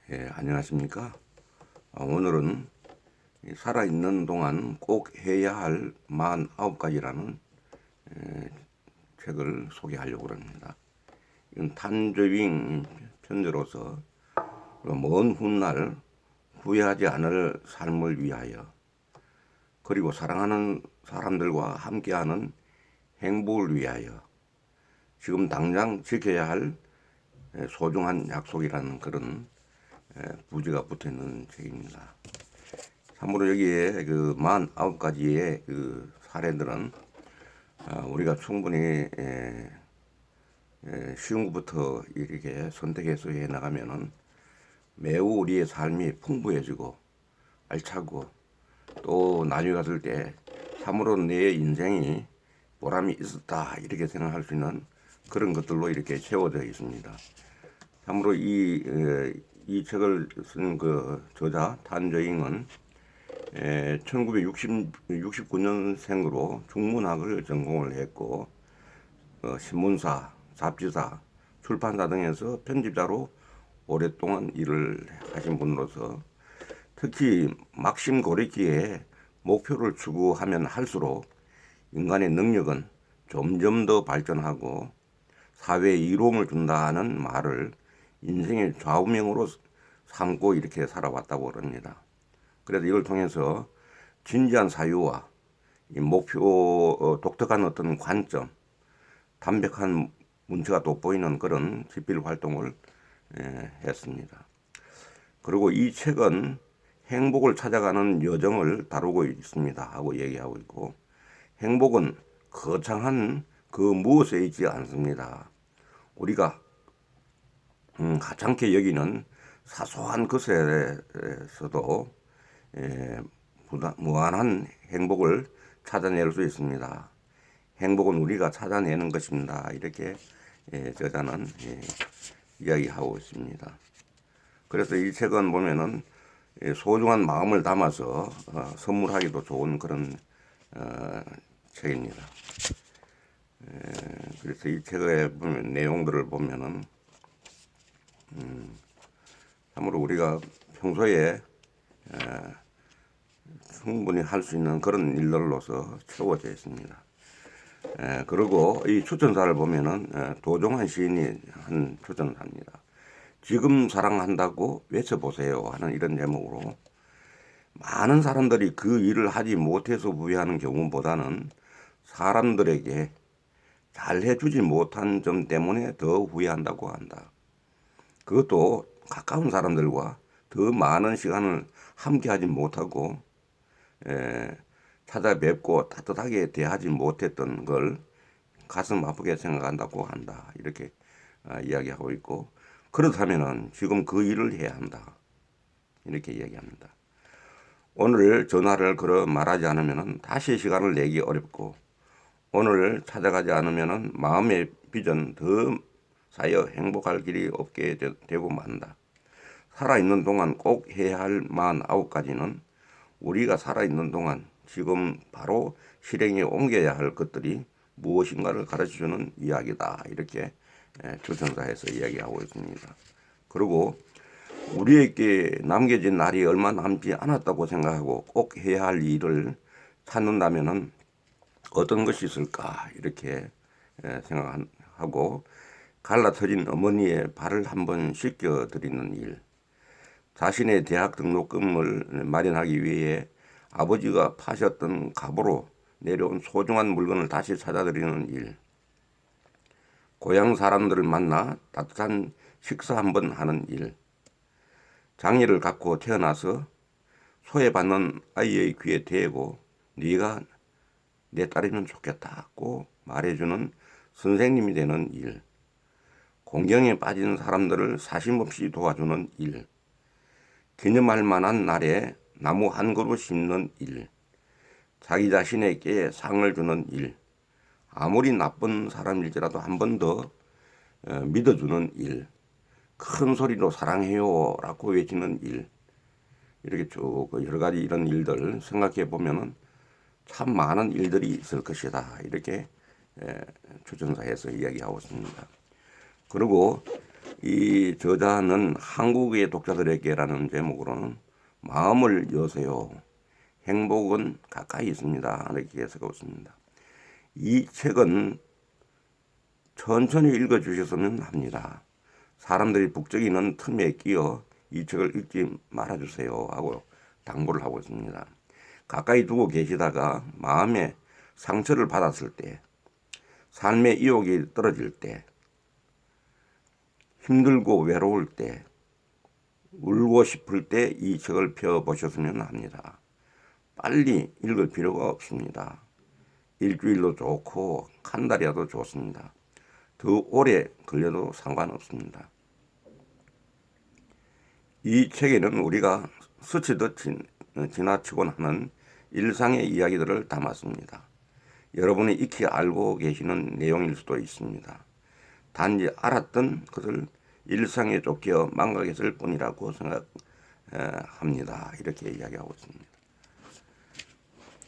안녕하십니까? 오늘은 살아있는 동안 꼭 해야 할 49가지라는 책을 소개하려고 합니다. 이건 탄저윙 편지로서 먼 훗날 후회하지 않을 삶을 위하여, 그리고 사랑하는 사람들과 함께하는 행복을 위하여, 지금 당장 지켜야 할 소중한 약속이라는 그런 부제가 붙어 있는 책입니다. 참고로 여기에 그 49가지의 그 사례들은 우리가 충분히 쉬운 것부터 이렇게 선택해서 해 나가면은 매우 우리의 삶이 풍부해지고 알차고, 또 나중에 갔을 때 참으로 내 인생이 보람이 있었다 이렇게 생각할 수 있는 그런 것들로 이렇게 채워져 있습니다. 참으로 이 책을 쓴 그 저자 탄저잉은 1969년생으로 중문학을 전공을 했고, 신문사, 잡지사, 출판사 등에서 편집자로 오랫동안 일을 하신 분으로서, 특히 막심 고르기에 목표를 추구하면 할수록 인간의 능력은 점점 더 발전하고 사회에 이로움을 준다는 말을 인생의 좌우명으로 삼고 이렇게 살아왔다고 합니다. 그래서 이걸 통해서 진지한 사유와 이 목표, 독특한 어떤 관점, 담백한 문체가 돋보이는 그런 집필 활동을 했습니다. 그리고 이 책은 행복을 찾아가는 여정을 다루고 있습니다 하고 얘기하고 있고, 행복은 거창한 그 무엇에 있지 않습니다. 우리가 가찮게 여기는 사소한 것에서도 무한한 행복을 찾아낼 수 있습니다. 행복은 우리가 찾아내는 것입니다. 이렇게 저자는 이야기하고 있습니다. 그래서 이 책은 보면은 소중한 마음을 담아서 선물하기도 좋은 그런 책입니다. 그래서 이 책의 보면 내용들을 보면은 참으로 우리가 평소에 충분히 할 수 있는 그런 일들로서 채워져 있습니다. 그리고 이 추천사를 보면은 도종환 시인이 한 추천사입니다. 지금 사랑한다고 외쳐보세요 하는 이런 제목으로, 많은 사람들이 그 일을 하지 못해서 후회하는 경우보다는 사람들에게 잘해주지 못한 점 때문에 더 후회한다고 한다. 그것도 가까운 사람들과 더 많은 시간을 함께하지 못하고 찾아뵙고 따뜻하게 대하지 못했던 걸 가슴 아프게 생각한다고 한다. 이렇게 이야기하고 있고, 그렇다면은 지금 그 일을 해야 한다. 이렇게 이야기합니다. 오늘 전화를 걸어 말하지 않으면은 다시 시간을 내기 어렵고, 오늘 찾아가지 않으면은 마음의 빚은 더 쌓여 행복할 길이 없게 되고 만다. 살아있는 동안 꼭 해야 할 49가지는 우리가 살아있는 동안 지금 바로 실행에 옮겨야 할 것들이 무엇인가를 가르쳐주는 이야기다. 이렇게 추천사에서 이야기하고 있습니다. 그리고 우리에게 남겨진 날이 얼마 남지 않았다고 생각하고 꼭 해야 할 일을 찾는다면은 어떤 것이 있을까 이렇게 생각하고, 갈라터진 어머니의 발을 한번 씻겨드리는 일, 자신의 대학 등록금을 마련하기 위해 아버지가 파셨던 갑으로 내려온 소중한 물건을 다시 찾아드리는 일, 고향 사람들을 만나 따뜻한 식사 한번 하는 일, 장애를 갖고 태어나서 소외받는 아이의 귀에 대고 네가 내 딸이면 좋겠다고 말해주는 선생님이 되는 일, 공경에 빠진 사람들을 사심없이 도와주는 일, 기념할 만한 날에 나무 한 그루 심는 일, 자기 자신에게 상을 주는 일, 아무리 나쁜 사람일지라도 한 번 더 믿어주는 일, 큰 소리로 사랑해요 라고 외치는 일, 이렇게 쭉 여러 가지 이런 일들 생각해 보면은 참 많은 일들이 있을 것이다. 이렇게 추천사에서 이야기하고 있습니다. 그리고 이 저자는 한국의 독자들에게라는 제목으로는 마음을 여세요. 행복은 가까이 있습니다. 이렇게 해석하고 있습니다. 이 책은 천천히 읽어주셨으면 합니다. 사람들이 북적이는 틈에 끼어 이 책을 읽지 말아주세요 하고 당부를 하고 있습니다. 가까이 두고 계시다가 마음에 상처를 받았을 때, 삶의 의욕이 떨어질 때, 힘들고 외로울 때, 울고 싶을 때 이 책을 펴보셨으면 합니다. 빨리 읽을 필요가 없습니다. 일주일도 좋고 한 달이라도 좋습니다. 더 오래 걸려도 상관없습니다. 이 책에는 우리가 스치듯 지나치곤 하는 일상의 이야기들을 담았습니다. 여러분이 익히 알고 계시는 내용일 수도 있습니다. 단지 알았던 것을 일상에 쫓겨 망각했을 뿐이라고 생각합니다. 이렇게 이야기하고 있습니다.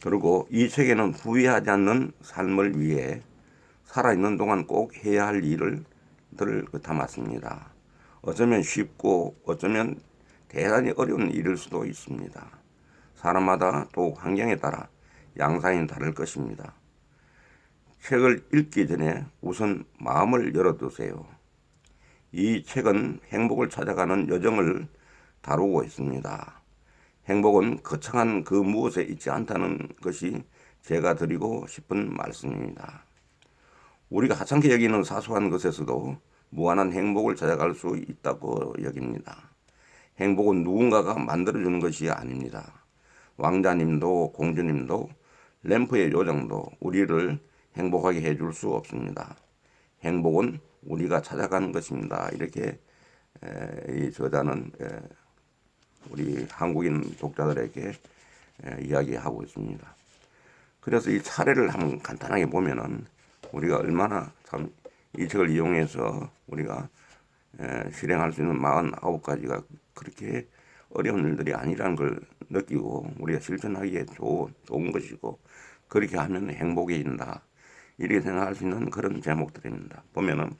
그리고 이 책에는 후회하지 않는 삶을 위해 살아있는 동안 꼭 해야 할 일을 담았습니다. 어쩌면 쉽고 어쩌면 대단히 어려운 일일 수도 있습니다. 사람마다 또 환경에 따라 양상이 다를 것입니다. 책을 읽기 전에 우선 마음을 열어두세요. 이 책은 행복을 찾아가는 여정을 다루고 있습니다. 행복은 거창한 그 무엇에 있지 않다는 것이 제가 드리고 싶은 말씀입니다. 우리가 하찮게 여기는 사소한 것에서도 무한한 행복을 찾아갈 수 있다고 여깁니다. 행복은 누군가가 만들어주는 것이 아닙니다. 왕자님도 공주님도 램프의 요정도 우리를 행복하게 해줄 수 없습니다. 행복은 우리가 찾아가는 것입니다. 이렇게 이 저자는 우리 한국인 독자들에게 이야기하고 있습니다. 그래서 이 사례를 한번 간단하게 보면은 우리가 얼마나 참 이 책을 이용해서 우리가 실행할 수 있는 49가지가 그렇게 어려운 일들이 아니라는 걸 느끼고 우리가 실천하기에 좋은 것이고 그렇게 하면 행복해진다. 이렇게 생각할 수 있는 그런 제목들입니다. 보면은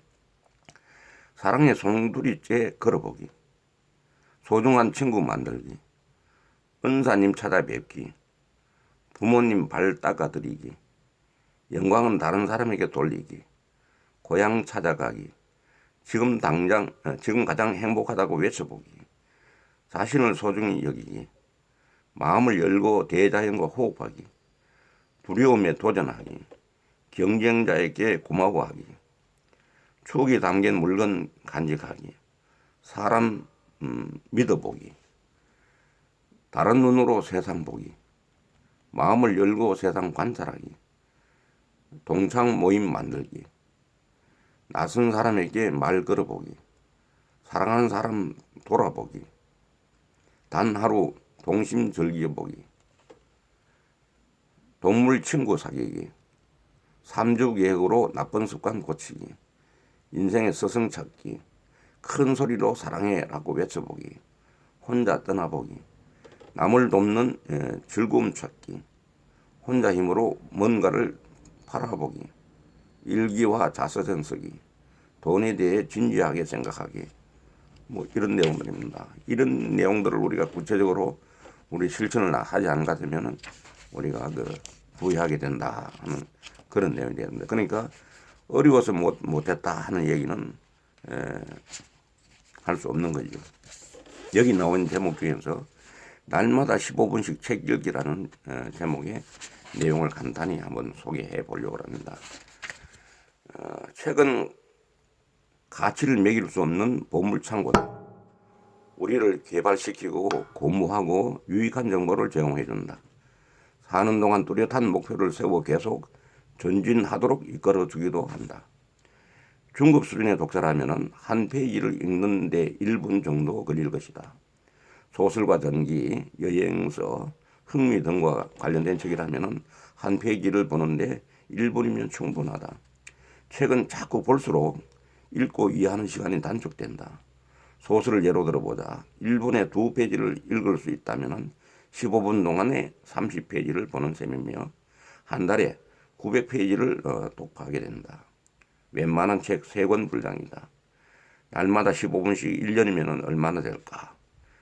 사랑의 송두리째 걸어보기, 소중한 친구 만들기, 은사님 찾아뵙기, 부모님 발 닦아드리기, 영광은 다른 사람에게 돌리기, 고향 찾아가기, 지금 가장 행복하다고 외쳐보기, 자신을 소중히 여기기, 마음을 열고 대자연과 호흡하기, 두려움에 도전하기, 경쟁자에게 고마워하기, 추억이 담긴 물건 간직하기, 사람 믿어보기, 다른 눈으로 세상 보기, 마음을 열고 세상 관찰하기, 동창 모임 만들기, 낯선 사람에게 말 걸어보기, 사랑하는 사람 돌아보기, 단 하루 동심 즐겨보기, 동물 친구 사귀기, 3주 계획으로 나쁜 습관 고치기, 인생의 스승 찾기, 큰 소리로 사랑해라고 외쳐보기, 혼자 떠나보기, 남을 돕는 즐거움 찾기, 혼자 힘으로 뭔가를 팔아보기, 일기와 자서전 쓰기, 돈에 대해 진지하게 생각하기, 뭐 이런 내용들입니다. 이런 내용들을 우리가 구체적으로 우리 실천을 하지 않는가 되면은 우리가 후회하게 된다 하는 그런 내용이 되는데, 그러니까 어려워서 못했다 하는 얘기는 할 수 없는 거죠. 여기 나온 제목 중에서 날마다 15분씩 책 읽기라는 제목의 내용을 간단히 한번 소개해 보려고 합니다. 책은 가치를 매길 수 없는 보물창고다. 우리를 개발시키고 고무하고 유익한 정보를 제공해 준다. 사는 동안 뚜렷한 목표를 세워 계속 전진하도록 이끌어 주기도 한다. 중급 수준의 독자라면 한 페이지를 읽는데 1분 정도 걸릴 것이다. 소설과 전기, 여행서, 흥미 등과 관련된 책이라면 한 페이지를 보는데 1분이면 충분하다. 책은 자꾸 볼수록 읽고 이해하는 시간이 단축된다. 소설을 예로 들어보자. 1분에 2페이지를 읽을 수 있다면 15분 동안에 30페이지를 보는 셈이며 한 달에 900페이지를 독파하게 된다. 웬만한 책 3권 분량이다. 날마다 15분씩 1년이면 얼마나 될까?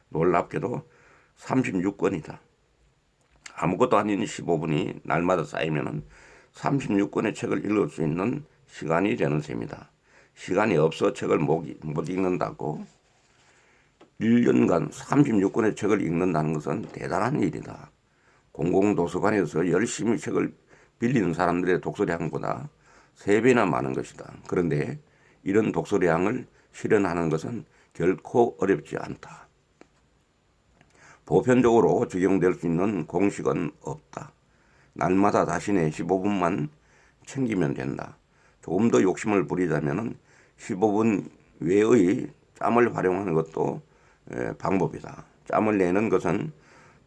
놀랍게도 36권이다. 아무것도 아닌 15분이 날마다 쌓이면 36권의 책을 읽을 수 있는 시간이 되는 셈이다. 시간이 없어 책을 못 읽는다고? 1년간 36권의 책을 읽는다는 것은 대단한 일이다. 공공도서관에서 열심히 책을 빌리는 사람들의 독서량보다 3배나 많은 것이다. 그런데 이런 독서량을 실현하는 것은 결코 어렵지 않다. 보편적으로 적용될 수 있는 공식은 없다. 날마다 자신의 15분만 챙기면 된다. 조금 더 욕심을 부리자면 15분 외의 짬을 활용하는 것도 방법이다. 짬을 내는 것은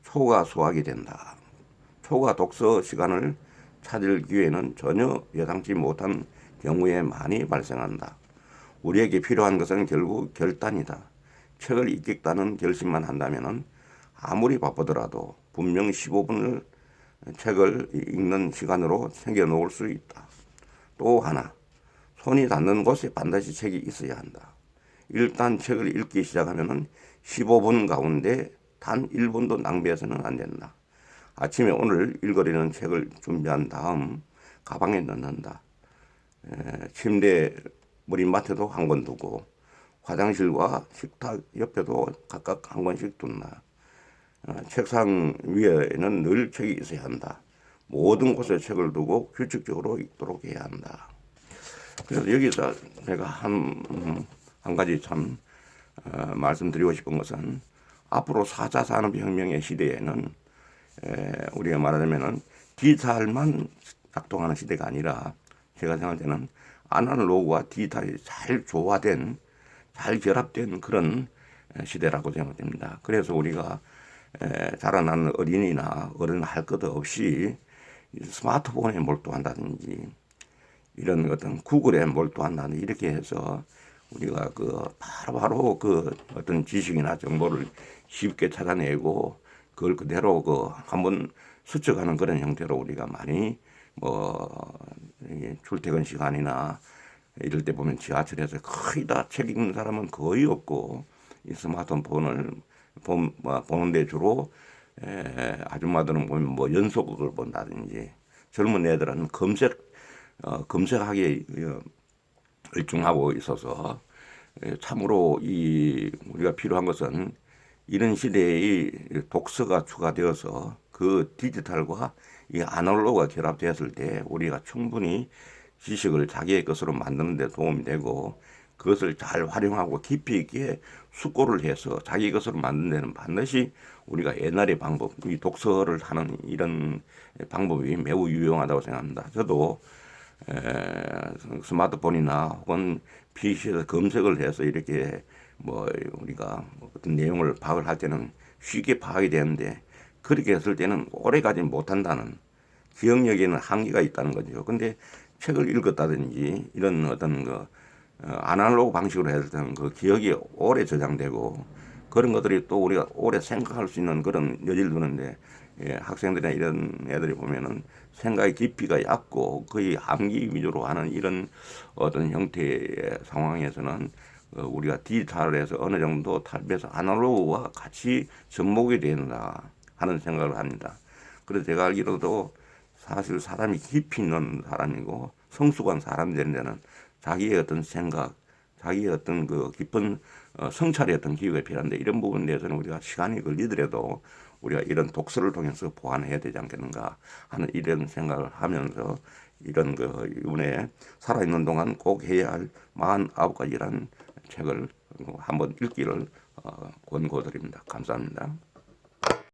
초과 수학이 된다. 초과 독서 시간을 찾을 기회는 전혀 예상치 못한 경우에 많이 발생한다. 우리에게 필요한 것은 결국 결단이다. 책을 읽겠다는 결심만 한다면 아무리 바쁘더라도 분명 15분을 책을 읽는 시간으로 챙겨놓을 수 있다. 또 하나, 손이 닿는 곳에 반드시 책이 있어야 한다. 일단 책을 읽기 시작하면 15분 가운데 단 1분도 낭비해서는 안 된다. 아침에 오늘 읽으려는 책을 준비한 다음 가방에 넣는다. 침대 머리맡에도 한 권 두고 화장실과 식탁 옆에도 각각 한 권씩 둔다. 책상 위에는 늘 책이 있어야 한다. 모든 곳에 책을 두고 규칙적으로 읽도록 해야 한다. 그래서 여기서 제가 한 가지 참 말씀드리고 싶은 것은 앞으로 4차 산업혁명의 시대에는 우리가 말하자면은 디지털만 작동하는 시대가 아니라 제가 생각할 때는 아날로그와 디지털이 잘 조화된, 잘 결합된 그런 시대라고 생각됩니다. 그래서 우리가 자라나는 어린이나 어른 할 것 없이 스마트폰에 몰두한다든지 이런 어떤 구글에 몰두한다든지 이렇게 해서 우리가 그 바로바로 그 어떤 지식이나 정보를 쉽게 찾아내고 그걸 그대로 그 한번 스쳐가는 그런 형태로 우리가 많이 출퇴근 시간이나 이럴 때 보면 지하철에서 거의 다 책 읽는 사람은 거의 없고 이 스마트폰을 보는데 주로 아줌마들은 보면 연속극을 본다든지 젊은 애들은 검색하기에 열중하고 있어서 참으로 우리가 필요한 것은 이런 시대의 독서가 추가되어서 그 디지털과 이 아날로그가 결합되었을 때 우리가 충분히 지식을 자기의 것으로 만드는 데 도움이 되고 그것을 잘 활용하고 깊이 있게 숙고를 해서 자기 것으로 만드는 데는 반드시 우리가 옛날의 방법, 이 독서를 하는 이런 방법이 매우 유용하다고 생각합니다. 저도 스마트폰이나 혹은 PC에서 검색을 해서 이렇게 우리가 어떤 내용을 파악을 할 때는 쉽게 파악이 되는데 그렇게 했을 때는 오래 가지 못한다는 기억력에는 한계가 있다는 거죠. 근데 책을 읽었다든지 이런 어떤 아날로그 방식으로 했을 때는 그 기억이 오래 저장되고 그런 것들이 또 우리가 오래 생각할 수 있는 그런 여지를 두는데 학생들이나 이런 애들이 보면은 생각의 깊이가 얕고 거의 암기 위주로 하는 이런 어떤 형태의 상황에서는 우리가 디지털에서 어느 정도 탈피해서 아날로그와 같이 접목이 된다 하는 생각을 합니다. 그래서 제가 알기로도 사실 사람이 깊이 있는 사람이고 성숙한 사람이 되는 데는 자기의 어떤 생각, 자기의 어떤 그 깊은 성찰의 어떤 기회가 필요한데 이런 부분에 대해서는 우리가 시간이 걸리더라도 우리가 이런 독서를 통해서 보완해야 되지 않겠는가 하는 이런 생각을 하면서 이런 이번에 살아있는 동안 꼭 해야 할 49가지라는 책을 한번 읽기를 권고드립니다. 감사합니다.